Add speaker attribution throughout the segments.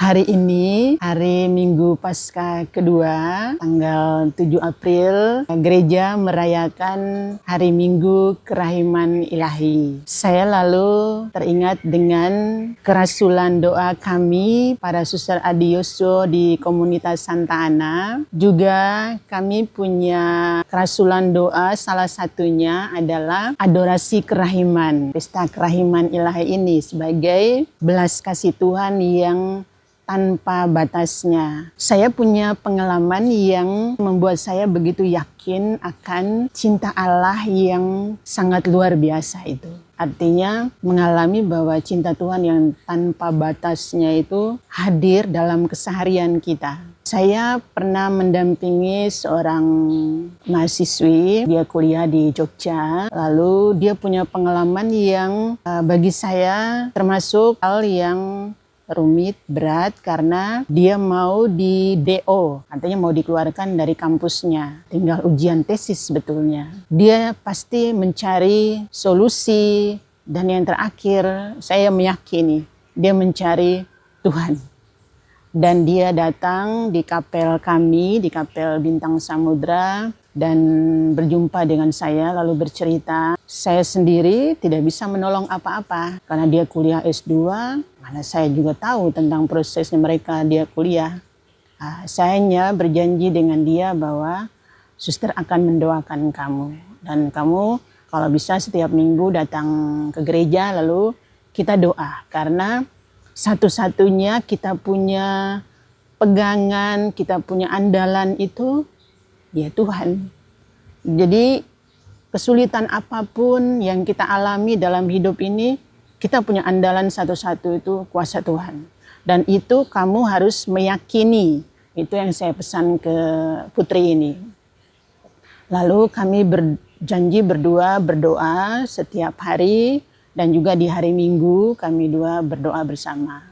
Speaker 1: Hari ini, hari Minggu Paskah kedua, tanggal 7 April, gereja merayakan hari Minggu Kerahiman Ilahi. Saya lalu teringat dengan kerasulan doa kami, para Suster Adiosio di komunitas Santa Ana. Juga kami punya kerasulan doa, salah satunya adalah adorasi kerahiman. Pesta Kerahiman Ilahi ini sebagai belas kasih Tuhan yang tanpa batasnya. Saya punya pengalaman yang membuat saya begitu yakin akan cinta Allah yang sangat luar biasa itu. Artinya mengalami bahwa cinta Tuhan yang tanpa batasnya itu hadir dalam keseharian kita. Saya pernah mendampingi seorang mahasiswi, dia kuliah di Jogja, lalu dia punya pengalaman yang bagi saya termasuk hal yang rumit, berat, karena dia mau di DO, artinya mau dikeluarkan dari kampusnya. Tinggal ujian tesis sebetulnya. Dia pasti mencari solusi, dan yang terakhir saya meyakini dia mencari Tuhan. Dan dia datang di kapel kami, di kapel Bintang Samudra, dan berjumpa dengan saya lalu bercerita. Saya sendiri tidak bisa menolong apa-apa karena dia kuliah S2, mana saya juga tahu tentang prosesnya mereka dia kuliah. Saya hanya berjanji dengan dia bahwa suster akan mendoakan kamu, dan kamu kalau bisa setiap minggu datang ke gereja lalu kita doa, karena satu-satunya kita punya pegangan, kita punya andalan itu ya Tuhan. Jadi kesulitan apapun yang kita alami dalam hidup ini, kita punya andalan satu-satu, itu kuasa Tuhan. Dan itu kamu harus meyakini. Itu yang saya pesan ke putri ini. Lalu kami berjanji berdua berdoa setiap hari, dan juga di hari Minggu kami dua berdoa bersama.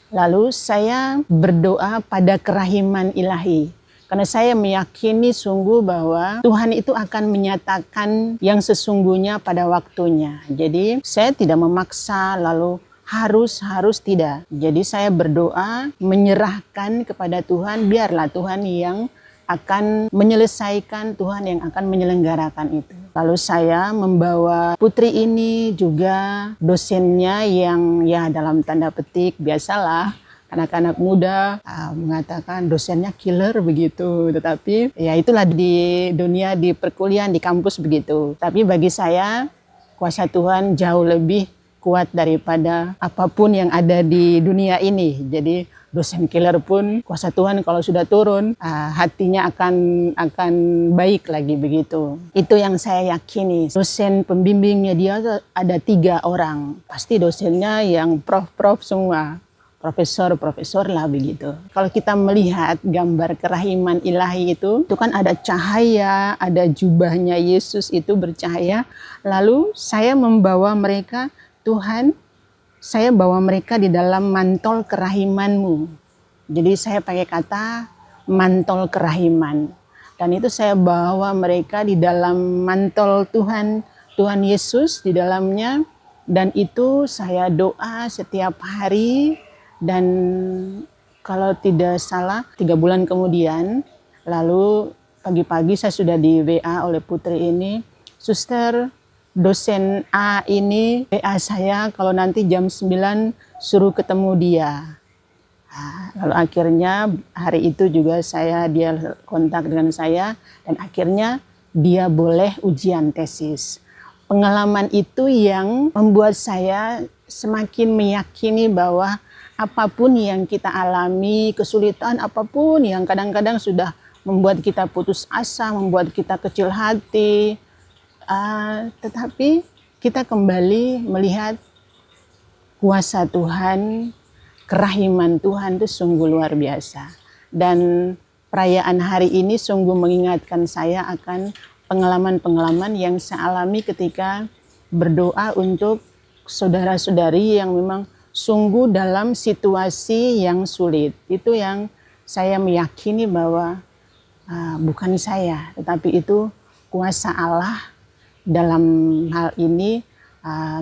Speaker 1: Lalu saya berdoa pada kerahiman ilahi. Karena saya meyakini sungguh bahwa Tuhan itu akan menyatakan yang sesungguhnya pada waktunya. Jadi saya tidak memaksa lalu harus tidak. Jadi saya berdoa menyerahkan kepada Tuhan, biarlah Tuhan yang akan menyelesaikan, Tuhan yang akan menyelenggarakan itu. Lalu saya membawa putri ini juga dosennya yang ya dalam tanda petik biasalah. Anak-anak muda mengatakan dosennya killer begitu, tetapi ya itulah di dunia, di perkuliahan, di kampus begitu. Tapi bagi saya kuasa Tuhan jauh lebih kuat daripada apapun yang ada di dunia ini. Jadi dosen killer pun kuasa Tuhan kalau sudah turun hatinya akan baik lagi begitu. Itu yang saya yakini. Dosen pembimbingnya dia ada 3 orang, pasti dosennya yang prof semua. Profesor lah begitu. Kalau kita melihat gambar kerahiman ilahi itu kan ada cahaya, ada jubahnya Yesus itu bercahaya. Lalu saya membawa mereka, Tuhan, saya bawa mereka di dalam mantol kerahiman-Mu. Jadi saya pakai kata mantol kerahiman. Dan itu saya bawa mereka di dalam mantol Tuhan Yesus di dalamnya. Dan itu saya doa setiap hari. Dan kalau tidak salah 3 bulan kemudian, lalu pagi-pagi saya sudah di WA oleh putri ini, suster dosen A ini WA saya kalau nanti jam 9 suruh ketemu dia. Lalu akhirnya hari itu juga dia kontak dengan saya, dan akhirnya dia boleh ujian tesis. Pengalaman itu yang membuat saya semakin meyakini bahwa apapun yang kita alami, kesulitan apapun yang kadang-kadang sudah membuat kita putus asa, membuat kita kecil hati, tetapi kita kembali melihat kuasa Tuhan, kerahiman Tuhan itu sungguh luar biasa. Dan perayaan hari ini sungguh mengingatkan saya akan pengalaman-pengalaman yang saya alami ketika berdoa untuk saudara-saudari yang memang sungguh dalam situasi yang sulit. Itu yang saya meyakini bahwa bukan saya, tetapi itu kuasa Allah dalam hal ini.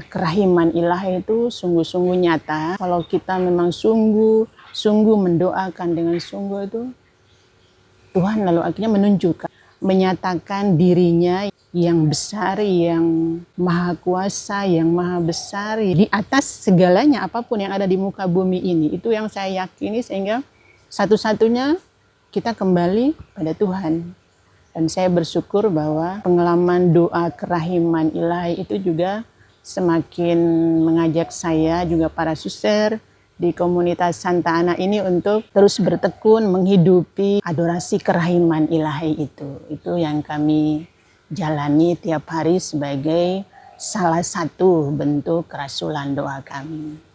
Speaker 1: Kerahiman ilahi itu sungguh-sungguh nyata. Kalau kita memang sungguh sungguh mendoakan dengan sungguh itu, Tuhan lalu akhirnya menunjukkan, menyatakan dirinya yang besar, yang maha kuasa, yang maha besar, di atas segalanya apapun yang ada di muka bumi ini. Itu yang saya yakini, sehingga satu-satunya kita kembali pada Tuhan. Dan saya bersyukur bahwa pengalaman doa kerahiman ilahi itu juga semakin mengajak saya, juga para suster di komunitas Santa Ana ini, untuk terus bertekun menghidupi adorasi kerahiman ilahi itu. Itu yang kami jalani tiap hari sebagai salah satu bentuk kerasulan doa kami.